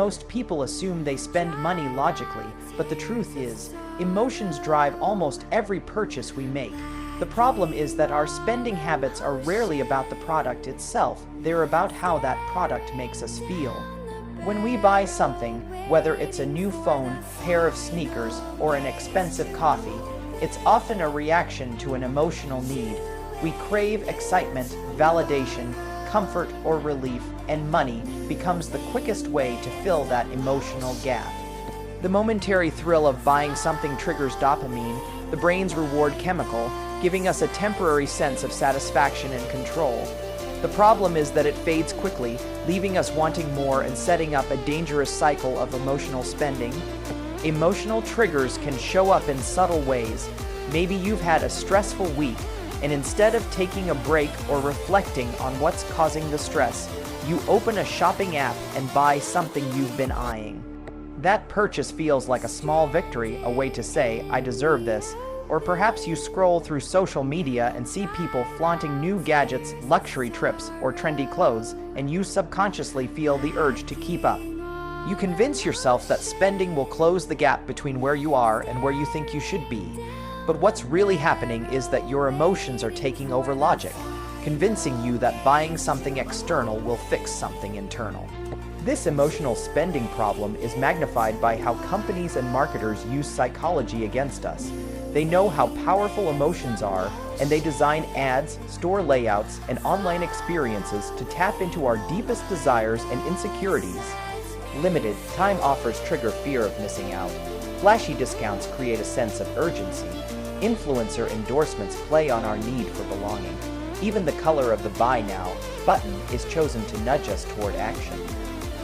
Most people assume they spend money logically, but the truth is, emotions drive almost every purchase we make. The problem is that our spending habits are rarely about the product itself, they're about how that product makes us feel. When we buy something, whether it's a new phone, pair of sneakers, or an expensive coffee, it's often a reaction to an emotional need. We crave excitement, validation, comfort, or relief, and money becomes the quickest way to fill that emotional gap. The momentary thrill of buying something triggers dopamine, the brain's reward chemical, giving us a temporary sense of satisfaction and control. The problem is that it fades quickly, leaving us wanting more and setting up a dangerous cycle of emotional spending. Emotional triggers can show up in subtle ways. Maybe you've had a stressful week, and instead of taking a break or reflecting on what's causing the stress, you open a shopping app and buy something you've been eyeing. That purchase feels like a small victory, a way to say, "I deserve this." Or perhaps you scroll through social media and see people flaunting new gadgets, luxury trips, or trendy clothes, and you subconsciously feel the urge to keep up. You convince yourself that spending will close the gap between where you are and where you think you should be. But what's really happening is that your emotions are taking over logic, convincing you that buying something external will fix something internal. This emotional spending problem is magnified by how companies and marketers use psychology against us. They know how powerful emotions are, and they design ads, store layouts, and online experiences to tap into our deepest desires and insecurities. Limited time offers trigger fear of missing out. Flashy discounts create a sense of urgency. Influencer endorsements play on our need for belonging. Even the color of the "Buy Now" button is chosen to nudge us toward action.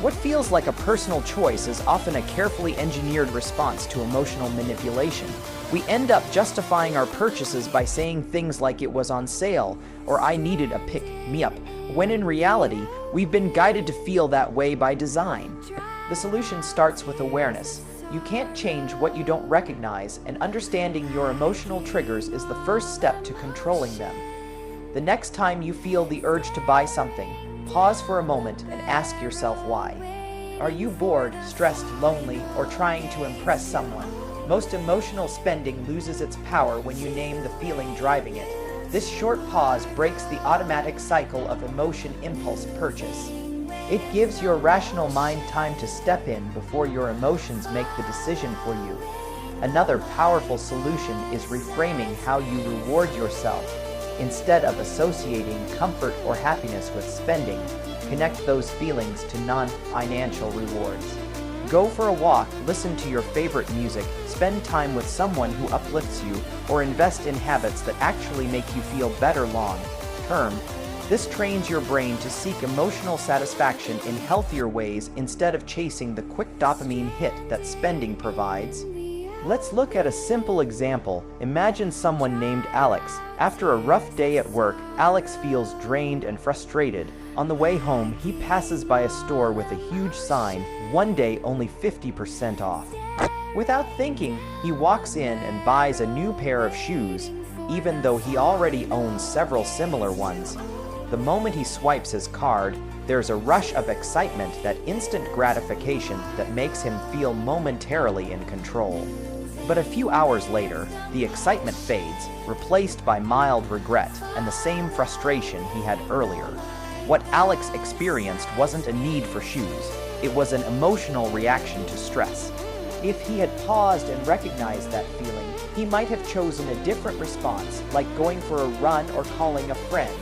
What feels like a personal choice is often a carefully engineered response to emotional manipulation. We end up justifying our purchases by saying things like "it was on sale" or "I needed a pick-me-up," when in reality, we've been guided to feel that way by design. The solution starts with awareness. You can't change what you don't recognize, and understanding your emotional triggers is the first step to controlling them. The next time you feel the urge to buy something, pause for a moment and ask yourself why. Are you bored, stressed, lonely, or trying to impress someone? Most emotional spending loses its power when you name the feeling driving it. This short pause breaks the automatic cycle of emotion impulse purchase. It gives your rational mind time to step in before your emotions make the decision for you. Another powerful solution is reframing how you reward yourself. Instead of associating comfort or happiness with spending, connect those feelings to non-financial rewards. Go for a walk, listen to your favorite music, spend time with someone who uplifts you, or invest in habits that actually make you feel better long-term. This trains your brain to seek emotional satisfaction in healthier ways instead of chasing the quick dopamine hit that spending provides. Let's look at a simple example. Imagine someone named Alex. After a rough day at work, Alex feels drained and frustrated. On the way home, he passes by a store with a huge sign, "One day only 50% off." Without thinking, he walks in and buys a new pair of shoes, even though he already owns several similar ones. The moment he swipes his card, there's a rush of excitement, that instant gratification that makes him feel momentarily in control. But a few hours later, the excitement fades, replaced by mild regret and the same frustration he had earlier. What Alex experienced wasn't a need for shoes, it was an emotional reaction to stress. If he had paused and recognized that feeling, he might have chosen a different response, like going for a run or calling a friend.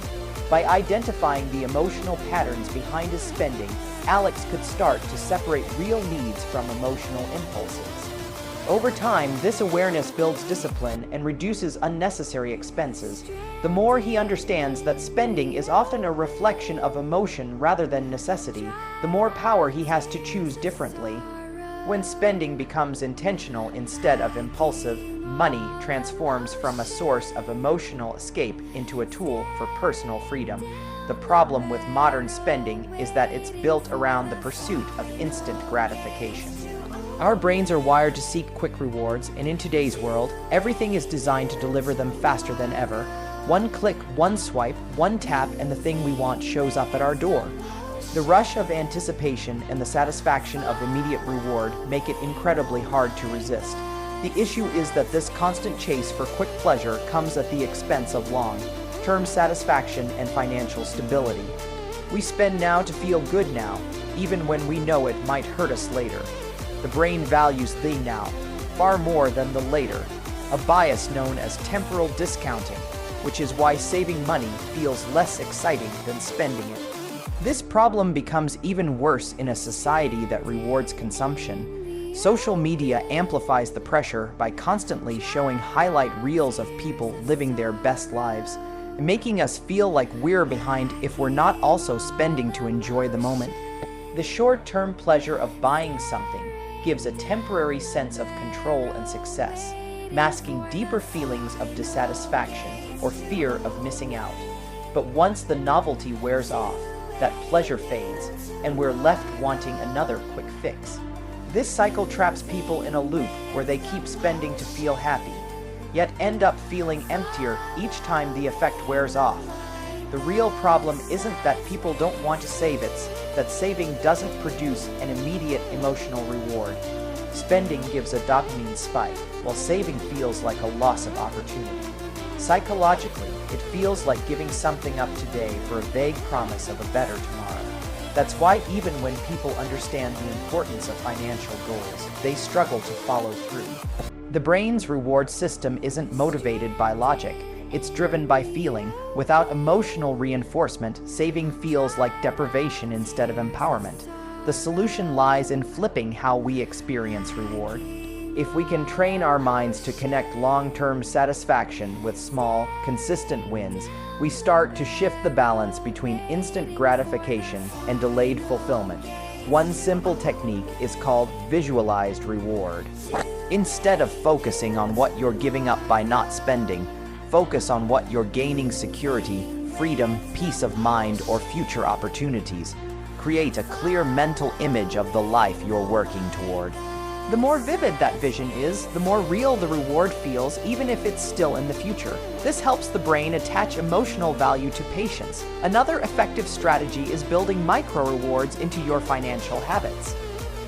By identifying the emotional patterns behind his spending, Alex could start to separate real needs from emotional impulses. Over time, this awareness builds discipline and reduces unnecessary expenses. The more he understands that spending is often a reflection of emotion rather than necessity, the more power he has to choose differently. When spending becomes intentional instead of impulsive, money transforms from a source of emotional escape into a tool for personal freedom. The problem with modern spending is that it's built around the pursuit of instant gratification. Our brains are wired to seek quick rewards, and in today's world, everything is designed to deliver them faster than ever. One click, one swipe, one tap, and the thing we want shows up at our door. The rush of anticipation and the satisfaction of immediate reward make it incredibly hard to resist. The issue is that this constant chase for quick pleasure comes at the expense of long-term satisfaction and financial stability. We spend now to feel good now, even when we know it might hurt us later. The brain values the now far more than the later, a bias known as temporal discounting, which is why saving money feels less exciting than spending it. This problem becomes even worse in a society that rewards consumption. Social media amplifies the pressure by constantly showing highlight reels of people living their best lives, making us feel like we're behind if we're not also spending to enjoy the moment. The short-term pleasure of buying something gives a temporary sense of control and success, masking deeper feelings of dissatisfaction or fear of missing out. But once the novelty wears off, that pleasure fades, and we're left wanting another quick fix. This cycle traps people in a loop where they keep spending to feel happy, yet end up feeling emptier each time the effect wears off. The real problem isn't that people don't want to save, it's that saving doesn't produce an immediate emotional reward. Spending gives a dopamine spike, while saving feels like a loss of opportunity. Psychologically, it feels like giving something up today for a vague promise of a better tomorrow. That's why even when people understand the importance of financial goals, they struggle to follow through. The brain's reward system isn't motivated by logic. It's driven by feeling. Without emotional reinforcement, saving feels like deprivation instead of empowerment. The solution lies in flipping how we experience reward. If we can train our minds to connect long-term satisfaction with small, consistent wins, we start to shift the balance between instant gratification and delayed fulfillment. One simple technique is called visualized reward. Instead of focusing on what you're giving up by not spending, focus on what you're gaining: security, freedom, peace of mind, or future opportunities. Create a clear mental image of the life you're working toward. The more vivid that vision is, the more real the reward feels, even if it's still in the future. This helps the brain attach emotional value to patience. Another effective strategy is building micro-rewards into your financial habits.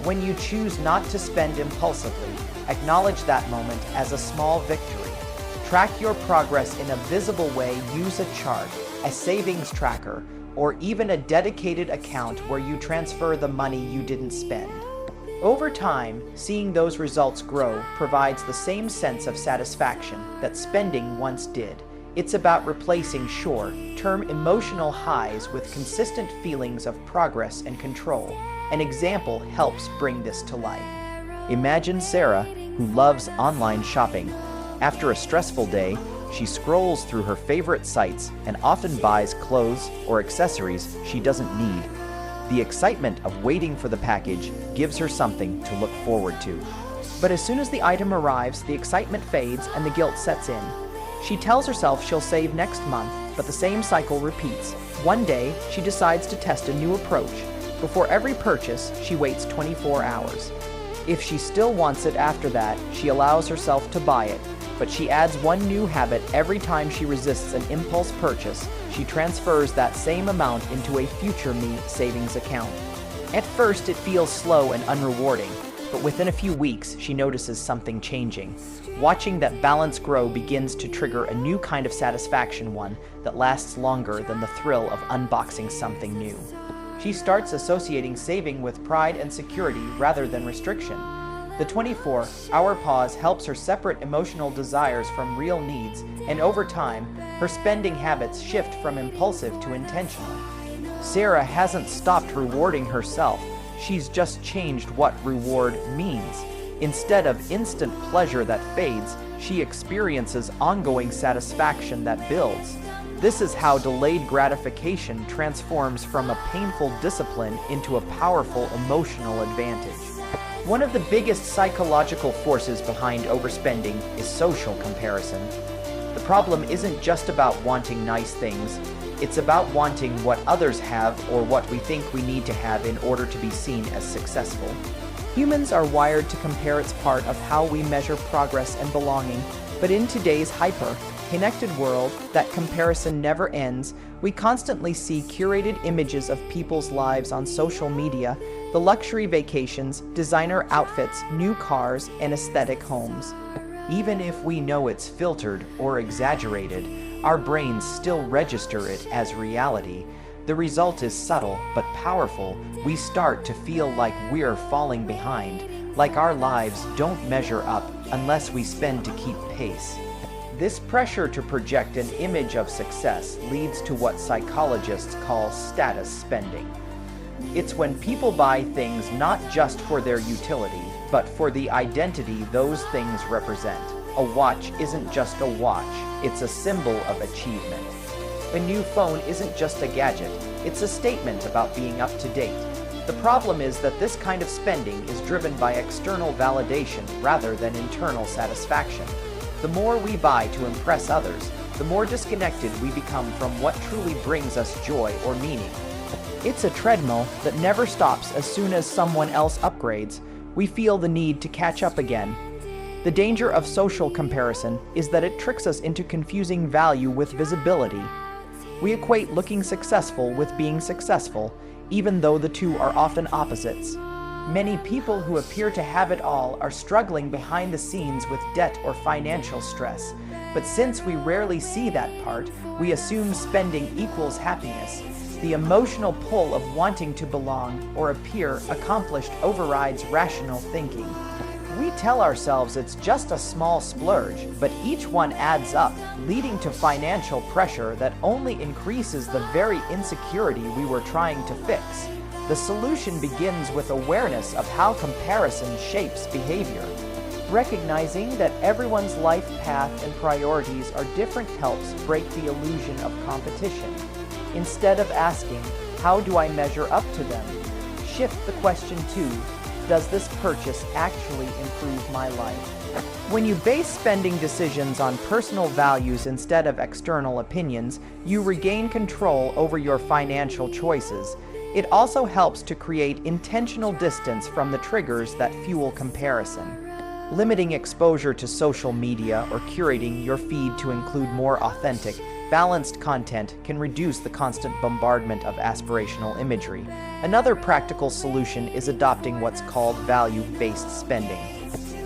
When you choose not to spend impulsively, acknowledge that moment as a small victory. Track your progress in a visible way. Use a chart, a savings tracker, or even a dedicated account where you transfer the money you didn't spend. Over time, seeing those results grow provides the same sense of satisfaction that spending once did. It's about replacing short-term emotional highs with consistent feelings of progress and control. An example helps bring this to life. Imagine Sarah, who loves online shopping. After a stressful day, she scrolls through her favorite sites and often buys clothes or accessories she doesn't need. The excitement of waiting for the package gives her something to look forward to. But as soon as the item arrives, the excitement fades and the guilt sets in. She tells herself she'll save next month, but the same cycle repeats. One day, she decides to test a new approach. Before every purchase, she waits 24 hours. If she still wants it after that, she allows herself to buy it, but she adds one new habit every time she resists an impulse purchase. She transfers that same amount into a future me savings account. At first, it feels slow and unrewarding, but within a few weeks, she notices something changing. Watching that balance grow begins to trigger a new kind of satisfaction, one that lasts longer than the thrill of unboxing something new. She starts associating saving with pride and security rather than restriction. The 24-hour pause helps her separate emotional desires from real needs, and over time, her spending habits shift from impulsive to intentional. Sarah hasn't stopped rewarding herself, she's just changed what reward means. Instead of instant pleasure that fades, she experiences ongoing satisfaction that builds. This is how delayed gratification transforms from a painful discipline into a powerful emotional advantage. One of the biggest psychological forces behind overspending is social comparison. The problem isn't just about wanting nice things, it's about wanting what others have or what we think we need to have in order to be seen as successful. Humans are wired to compare. It's part of how we measure progress and belonging, but in today's connected world, that comparison never ends, we constantly see curated images of people's lives on social media, the luxury vacations, designer outfits, new cars, and aesthetic homes. Even if we know it's filtered or exaggerated, our brains still register it as reality. The result is subtle but powerful. We start to feel like we're falling behind, like our lives don't measure up unless we spend to keep pace. This pressure to project an image of success leads to what psychologists call status spending. It's when people buy things not just for their utility, but for the identity those things represent. A watch isn't just a watch, it's a symbol of achievement. A new phone isn't just a gadget, it's a statement about being up to date. The problem is that this kind of spending is driven by external validation rather than internal satisfaction. The more we buy to impress others, the more disconnected we become from what truly brings us joy or meaning. It's a treadmill that never stops. As soon as someone else upgrades, we feel the need to catch up again. The danger of social comparison is that it tricks us into confusing value with visibility. We equate looking successful with being successful, even though the two are often opposites. Many people who appear to have it all are struggling behind the scenes with debt or financial stress. But since we rarely see that part, we assume spending equals happiness. The emotional pull of wanting to belong or appear accomplished overrides rational thinking. We tell ourselves it's just a small splurge, but each one adds up, leading to financial pressure that only increases the very insecurity we were trying to fix. The solution begins with awareness of how comparison shapes behavior. Recognizing that everyone's life path and priorities are different helps break the illusion of competition. Instead of asking, how do I measure up to them? Shift the question to, does this purchase actually improve my life? When you base spending decisions on personal values instead of external opinions, you regain control over your financial choices. It also helps to create intentional distance from the triggers that fuel comparison. Limiting exposure to social media or curating your feed to include more authentic, balanced content can reduce the constant bombardment of aspirational imagery. Another practical solution is adopting what's called value-based spending.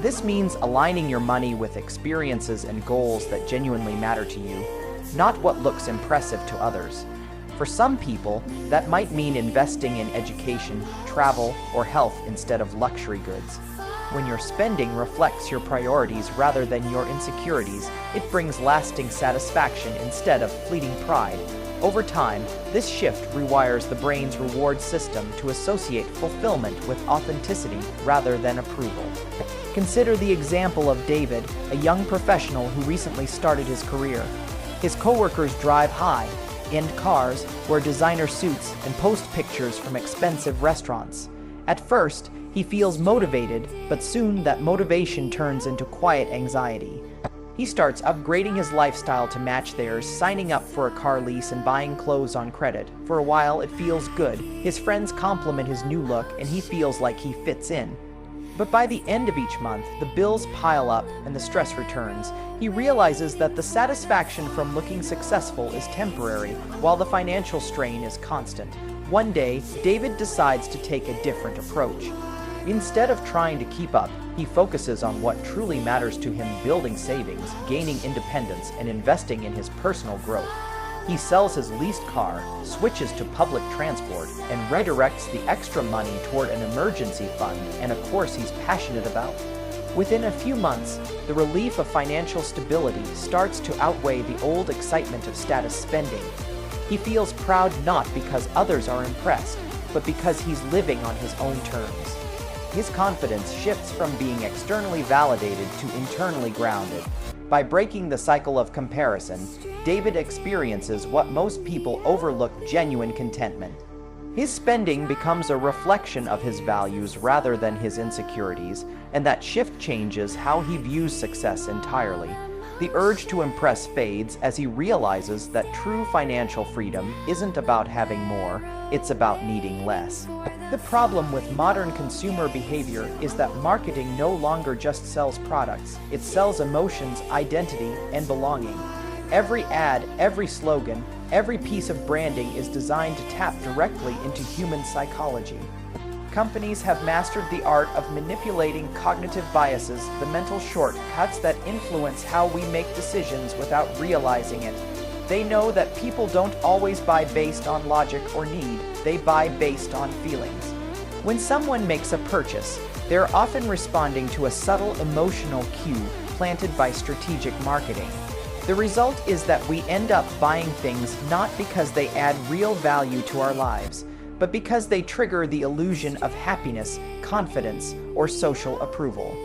This means aligning your money with experiences and goals that genuinely matter to you, not what looks impressive to others. For some people, that might mean investing in education, travel, or health instead of luxury goods. When your spending reflects your priorities rather than your insecurities, it brings lasting satisfaction instead of fleeting pride. Over time, this shift rewires the brain's reward system to associate fulfillment with authenticity rather than approval. Consider the example of David, a young professional who recently started his career. His coworkers drive high-end cars, wear designer suits, and post pictures from expensive restaurants. At first, he feels motivated, but soon that motivation turns into quiet anxiety. He starts upgrading his lifestyle to match theirs, signing up for a car lease and buying clothes on credit. For a while, it feels good. His friends compliment his new look, and he feels like he fits in. But by the end of each month, the bills pile up and the stress returns. He realizes that the satisfaction from looking successful is temporary, while the financial strain is constant. One day, David decides to take a different approach. Instead of trying to keep up, he focuses on what truly matters to him: building savings, gaining independence, and investing in his personal growth. He sells his leased car, switches to public transport, and redirects the extra money toward an emergency fund and a course he's passionate about. Within a few months, the relief of financial stability starts to outweigh the old excitement of status spending. He feels proud not because others are impressed, but because he's living on his own terms. His confidence shifts from being externally validated to internally grounded. By breaking the cycle of comparison, David experiences what most people overlook: genuine contentment. His spending becomes a reflection of his values rather than his insecurities, and that shift changes how he views success entirely. The urge to impress fades as he realizes that true financial freedom isn't about having more, it's about needing less. The problem with modern consumer behavior is that marketing no longer just sells products, it sells emotions, identity, and belonging. Every ad, every slogan, every piece of branding is designed to tap directly into human psychology. Companies have mastered the art of manipulating cognitive biases, the mental shortcuts that influence how we make decisions without realizing it. They know that people don't always buy based on logic or need, they buy based on feelings. When someone makes a purchase, they're often responding to a subtle emotional cue planted by strategic marketing. The result is that we end up buying things not because they add real value to our lives, but because they trigger the illusion of happiness, confidence, or social approval.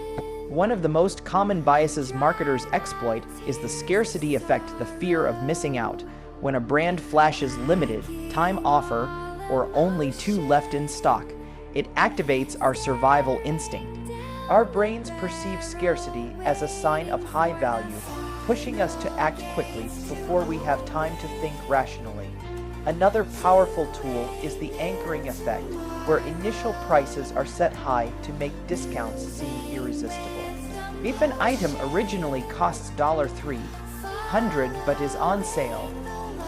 One of the most common biases marketers exploit is the scarcity effect, the fear of missing out. When a brand flashes limited time offer or only 2 left in stock, it activates our survival instinct. Our brains perceive scarcity as a sign of high value, pushing us to act quickly before we have time to think rationally. Another powerful tool is the anchoring effect, where initial prices are set high to make discounts seem irresistible. If an item originally costs $300 but is on sale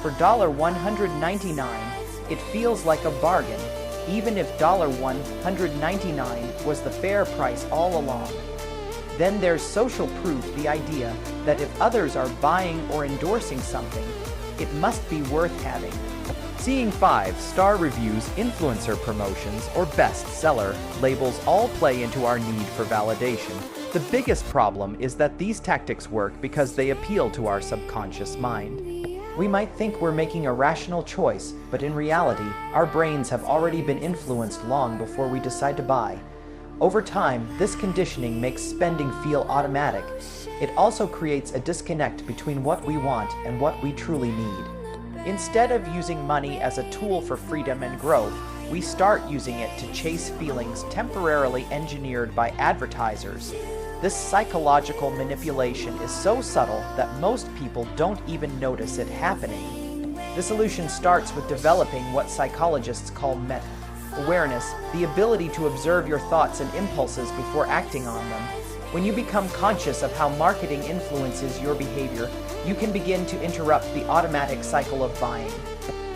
for $199, it feels like a bargain, even if $199 was the fair price all along. Then there's social proof, the idea that if others are buying or endorsing something, it must be worth having. Seeing 5-star reviews, influencer promotions, or bestseller labels all play into our need for validation. The biggest problem is that these tactics work because they appeal to our subconscious mind. We might think we're making a rational choice, but in reality, our brains have already been influenced long before we decide to buy. Over time, this conditioning makes spending feel automatic. It also creates a disconnect between what we want and what we truly need. Instead of using money as a tool for freedom and growth, we start using it to chase feelings temporarily engineered by advertisers. This psychological manipulation is so subtle that most people don't even notice it happening. The solution starts with developing what psychologists call meta-awareness, the ability to observe your thoughts and impulses before acting on them. When you become conscious of how marketing influences your behavior, you can begin to interrupt the automatic cycle of buying.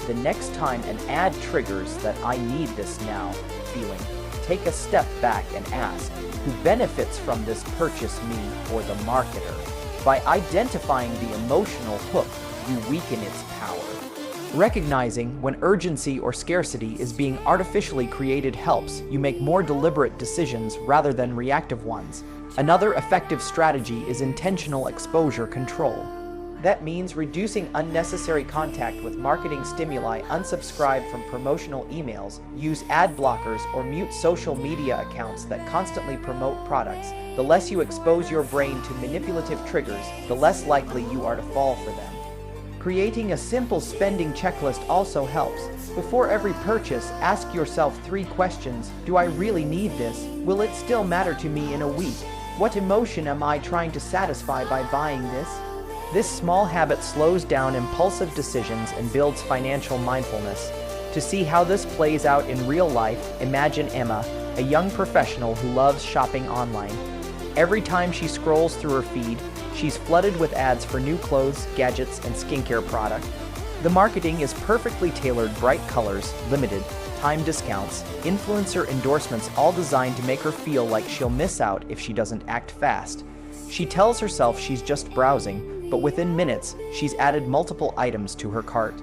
The next time an ad triggers that "I need this now" feeling, take a step back and ask, who benefits from this purchase, me or the marketer? By identifying the emotional hook, you weaken its power. Recognizing when urgency or scarcity is being artificially created helps you make more deliberate decisions rather than reactive ones. Another effective strategy is intentional exposure control. That means reducing unnecessary contact with marketing stimuli, unsubscribe from promotional emails, use ad blockers, or mute social media accounts that constantly promote products. The less you expose your brain to manipulative triggers, the less likely you are to fall for them. Creating a simple spending checklist also helps. Before every purchase, ask yourself 3 questions. Do I really need this? Will it still matter to me in a week? What emotion am I trying to satisfy by buying this? This small habit slows down impulsive decisions and builds financial mindfulness. To see how this plays out in real life, imagine Emma, a young professional who loves shopping online. Every time she scrolls through her feed, she's flooded with ads for new clothes, gadgets, and skincare products. The marketing is perfectly tailored: bright colors, limited time discounts, influencer endorsements, all designed to make her feel like she'll miss out if she doesn't act fast. She tells herself she's just browsing, but within minutes, she's added multiple items to her cart.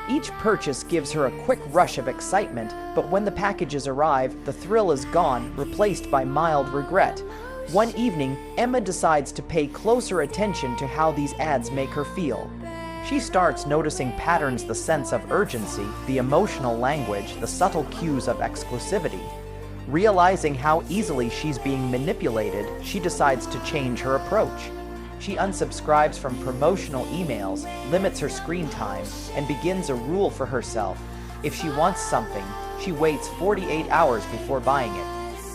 Each purchase gives her a quick rush of excitement, but when the packages arrive, the thrill is gone, replaced by mild regret. One evening, Emma decides to pay closer attention to how these ads make her feel. She starts noticing patterns: the sense of urgency, the emotional language, the subtle cues of exclusivity. Realizing how easily she's being manipulated, she decides to change her approach. She unsubscribes from promotional emails, limits her screen time, and begins a rule for herself. If she wants something, she waits 48 hours before buying it.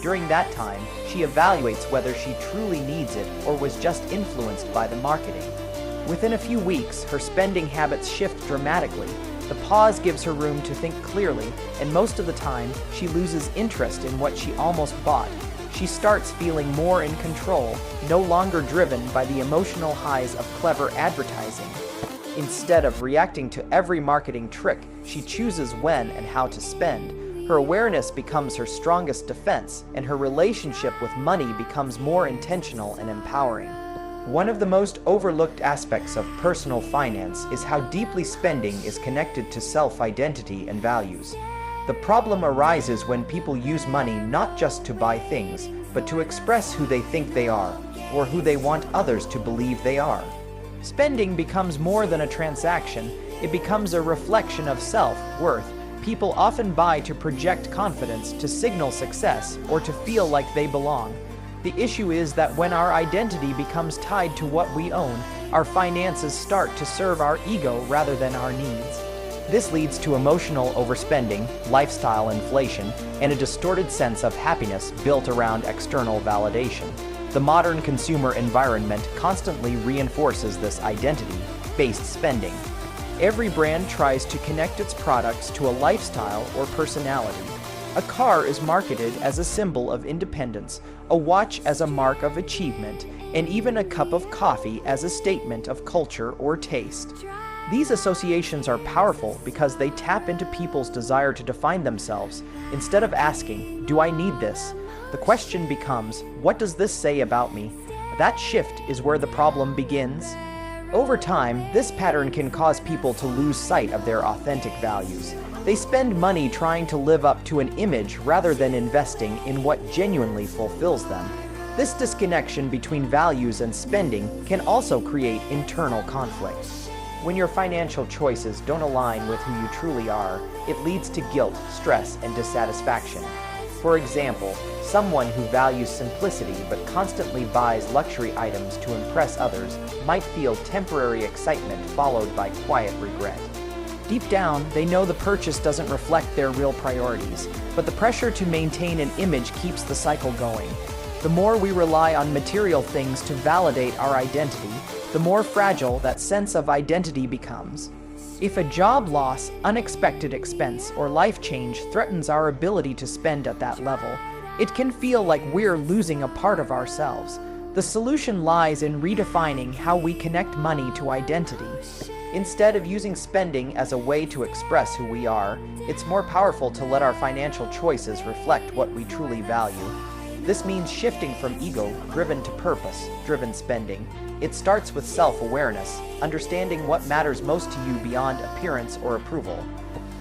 During that time, she evaluates whether she truly needs it or was just influenced by the marketing. Within a few weeks, her spending habits shift dramatically. The pause gives her room to think clearly, and most of the time, she loses interest in what she almost bought. She starts feeling more in control, no longer driven by the emotional highs of clever advertising. Instead of reacting to every marketing trick, she chooses when and how to spend. Her awareness becomes her strongest defense, and her relationship with money becomes more intentional and empowering. One of the most overlooked aspects of personal finance is how deeply spending is connected to self-identity and values. The problem arises when people use money not just to buy things, but to express who they think they are, or who they want others to believe they are. Spending becomes more than a transaction, it becomes a reflection of self-worth. People often buy to project confidence, to signal success, or to feel like they belong. The issue is that when our identity becomes tied to what we own, our finances start to serve our ego rather than our needs. This leads to emotional overspending, lifestyle inflation, and a distorted sense of happiness built around external validation. The modern consumer environment constantly reinforces this identity-based spending. Every brand tries to connect its products to a lifestyle or personality. A car is marketed as a symbol of independence, a watch as a mark of achievement, and even a cup of coffee as a statement of culture or taste. These associations are powerful because they tap into people's desire to define themselves. Instead of asking, "Do I need this?" the question becomes, "What does this say about me?" That shift is where the problem begins. Over time, this pattern can cause people to lose sight of their authentic values. They spend money trying to live up to an image rather than investing in what genuinely fulfills them. This disconnection between values and spending can also create internal conflict. When your financial choices don't align with who you truly are, it leads to guilt, stress, and dissatisfaction. For example, someone who values simplicity but constantly buys luxury items to impress others might feel temporary excitement followed by quiet regret. Deep down, they know the purchase doesn't reflect their real priorities, but the pressure to maintain an image keeps the cycle going. The more we rely on material things to validate our identity, the more fragile that sense of identity becomes. If a job loss, unexpected expense, or life change threatens our ability to spend at that level, it can feel like we're losing a part of ourselves. The solution lies in redefining how we connect money to identity. Instead of using spending as a way to express who we are, it's more powerful to let our financial choices reflect what we truly value. This means shifting from ego-driven to purpose-driven spending. It starts with self-awareness, understanding what matters most to you beyond appearance or approval.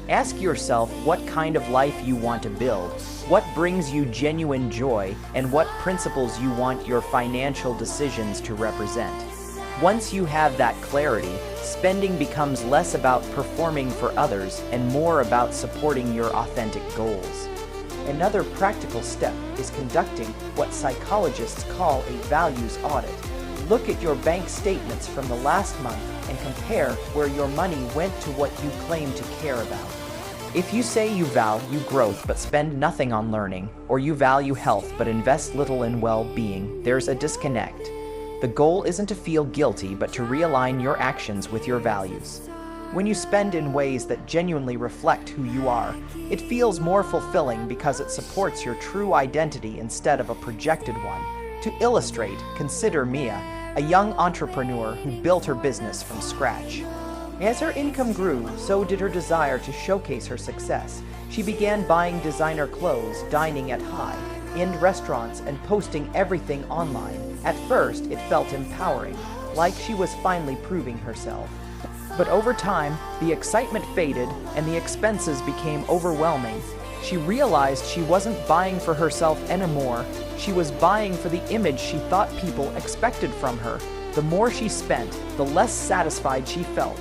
Ask yourself what kind of life you want to build, what brings you genuine joy, and what principles you want your financial decisions to represent. Once you have that clarity, spending becomes less about performing for others and more about supporting your authentic goals. Another practical step is conducting what psychologists call a values audit. Look at your bank statements from the last month and compare where your money went to what you claim to care about. If you say you value growth but spend nothing on learning, or you value health but invest little in well-being, there's a disconnect. The goal isn't to feel guilty but to realign your actions with your values. When you spend in ways that genuinely reflect who you are, it feels more fulfilling because it supports your true identity instead of a projected one. To illustrate, consider Mia, a young entrepreneur who built her business from scratch. As her income grew, so did her desire to showcase her success. She began buying designer clothes, dining at high-end restaurants, and posting everything online. At first, it felt empowering, like she was finally proving herself. But over time, the excitement faded and the expenses became overwhelming. She realized she wasn't buying for herself anymore. She was buying for the image she thought people expected from her. The more she spent, the less satisfied she felt.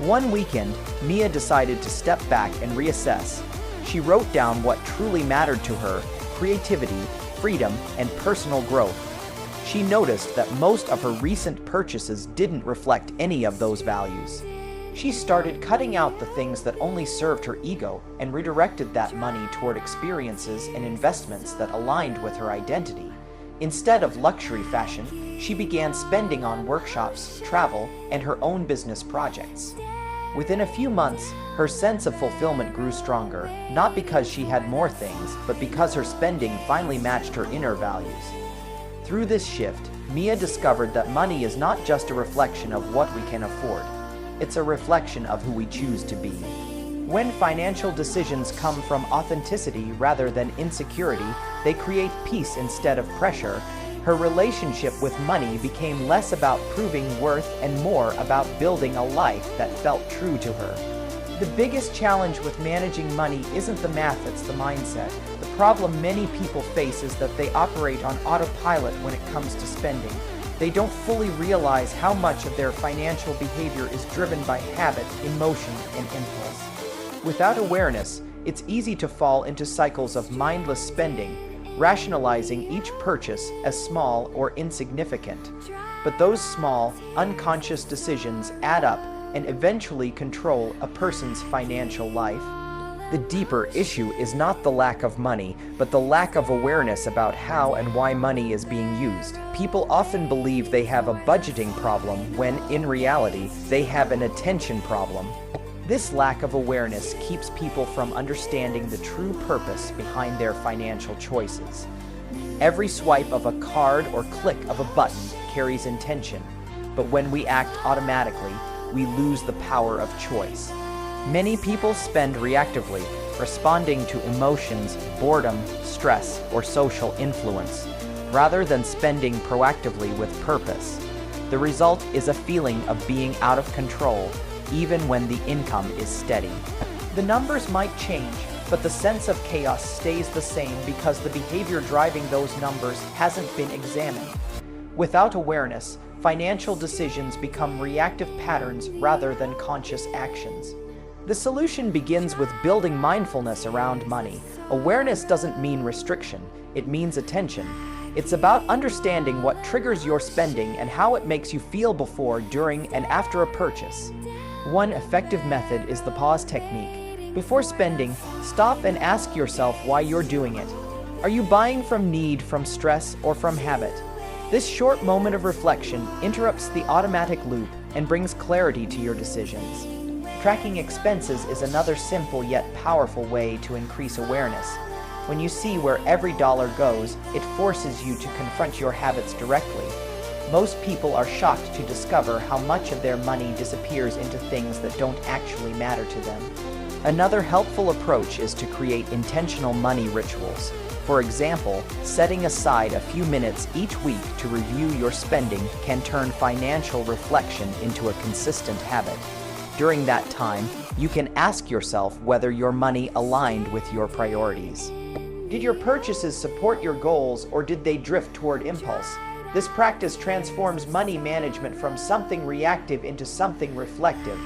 One weekend, Mia decided to step back and reassess. She wrote down what truly mattered to her: creativity, freedom, and personal growth. She noticed that most of her recent purchases didn't reflect any of those values. She started cutting out the things that only served her ego and redirected that money toward experiences and investments that aligned with her identity. Instead of luxury fashion, she began spending on workshops, travel, and her own business projects. Within a few months, her sense of fulfillment grew stronger, not because she had more things, but because her spending finally matched her inner values. Through this shift, Mia discovered that money is not just a reflection of what we can afford. it's a reflection of who we choose to be. When financial decisions come from authenticity rather than insecurity, they create peace instead of pressure. Her relationship with money became less about proving worth and more about building a life that felt true to her. The biggest challenge with managing money isn't the math, it's the mindset. The problem many people face is that they operate on autopilot when it comes to spending. They don't fully realize how much of their financial behavior is driven by habit, emotion, and impulse. Without awareness, it's easy to fall into cycles of mindless spending, rationalizing each purchase as small or insignificant. But those small, unconscious decisions add up and eventually control a person's financial life. The deeper issue is not the lack of money, but the lack of awareness about how and why money is being used. People often believe they have a budgeting problem when, in reality, they have an attention problem. This lack of awareness keeps people from understanding the true purpose behind their financial choices. Every swipe of a card or click of a button carries intention, but when we act automatically, we lose the power of choice. Many people spend reactively, responding to emotions, boredom, stress, or social influence, rather than spending proactively with purpose. The result is a feeling of being out of control, even when the income is steady. The numbers might change, but the sense of chaos stays the same because the behavior driving those numbers hasn't been examined. Without awareness, financial decisions become reactive patterns rather than conscious actions. The solution begins with building mindfulness around money. Awareness doesn't mean restriction, it means attention. It's about understanding what triggers your spending and how it makes you feel before, during, and after a purchase. One effective method is the pause technique. Before spending, stop and ask yourself why you're doing it. Are you buying from need, from stress, or from habit? This short moment of reflection interrupts the automatic loop and brings clarity to your decisions. Tracking expenses is another simple yet powerful way to increase awareness. When you see where every dollar goes, it forces you to confront your habits directly. Most people are shocked to discover how much of their money disappears into things that don't actually matter to them. Another helpful approach is to create intentional money rituals. For example, setting aside a few minutes each week to review your spending can turn financial reflection into a consistent habit. During that time, you can ask yourself whether your money aligned with your priorities. Did your purchases support your goals, or did they drift toward impulse? This practice transforms money management from something reactive into something reflective.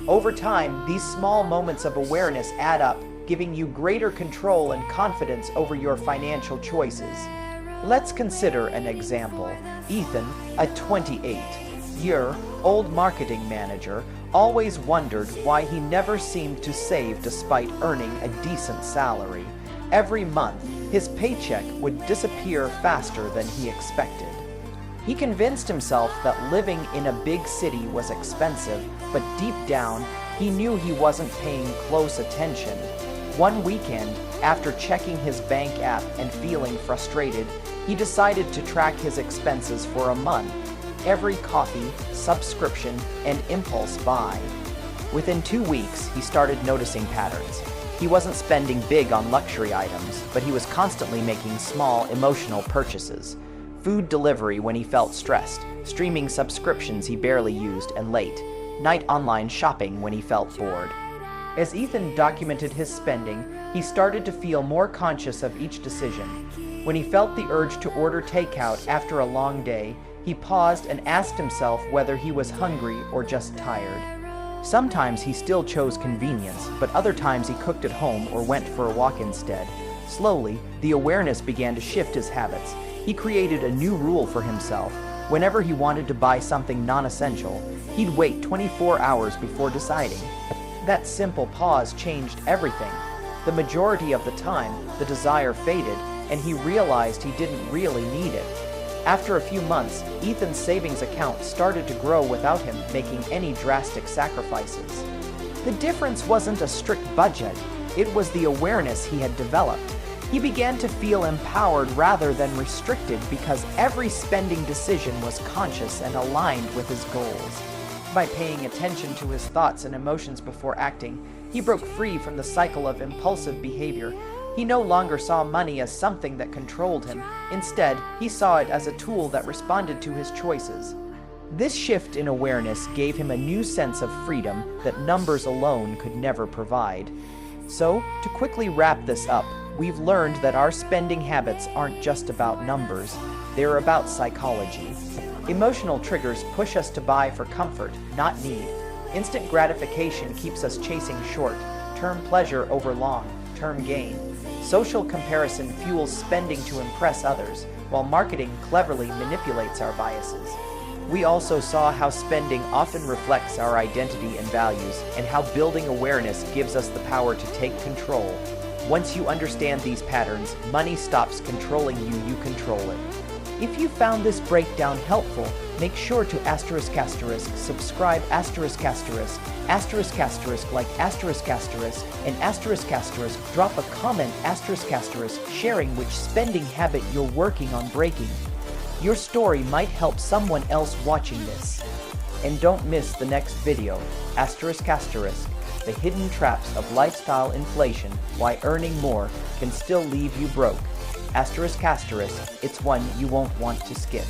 Over time, these small moments of awareness add up, giving you greater control and confidence over your financial choices. Let's consider an example. Ethan, a 28-year-old marketing manager, always wondered why he never seemed to save despite earning a decent salary. Every month, his paycheck would disappear faster than he expected. He convinced himself that living in a big city was expensive, but deep down, he knew he wasn't paying close attention. One weekend, after checking his bank app and feeling frustrated, he decided to track his expenses for a month. Every coffee, subscription, and impulse buy. Within 2 weeks, he started noticing patterns. He wasn't spending big on luxury items, but he was constantly making small, emotional purchases. Food delivery when he felt stressed, streaming subscriptions he barely used and late, night online shopping when he felt bored. As Ethan documented his spending, he started to feel more conscious of each decision. When he felt the urge to order takeout after a long day, he paused and asked himself whether he was hungry or just tired. Sometimes he still chose convenience, but other times he cooked at home or went for a walk instead. Slowly, the awareness began to shift his habits. He created a new rule for himself. Whenever he wanted to buy something non-essential, he'd wait 24 hours before deciding. That simple pause changed everything. The majority of the time, the desire faded, and he realized he didn't really need it. After a few months, Ethan's savings account started to grow without him making any drastic sacrifices. The difference wasn't a strict budget, it was the awareness he had developed. He began to feel empowered rather than restricted because every spending decision was conscious and aligned with his goals. By paying attention to his thoughts and emotions before acting, he broke free from the cycle of impulsive behavior. He no longer saw money as something that controlled him. Instead, he saw it as a tool that responded to his choices. This shift in awareness gave him a new sense of freedom that numbers alone could never provide. So, to quickly wrap this up, we've learned that our spending habits aren't just about numbers, they're about psychology. Emotional triggers push us to buy for comfort, not need. Instant gratification keeps us chasing short-term pleasure over long-term gain. Social comparison fuels spending to impress others, while marketing cleverly manipulates our biases. We also saw how spending often reflects our identity and values, and how building awareness gives us the power to take control. Once you understand these patterns, money stops controlling you, you control it. If you found this breakdown helpful, make sure to ***, subscribe ***, like ***, and drop a comment ***, sharing which spending habit you're working on breaking. Your story might help someone else watching this. And don't miss the next video, ***, the hidden traps of lifestyle inflation, why earning more can still leave you broke. ***, it's one you won't want to skip.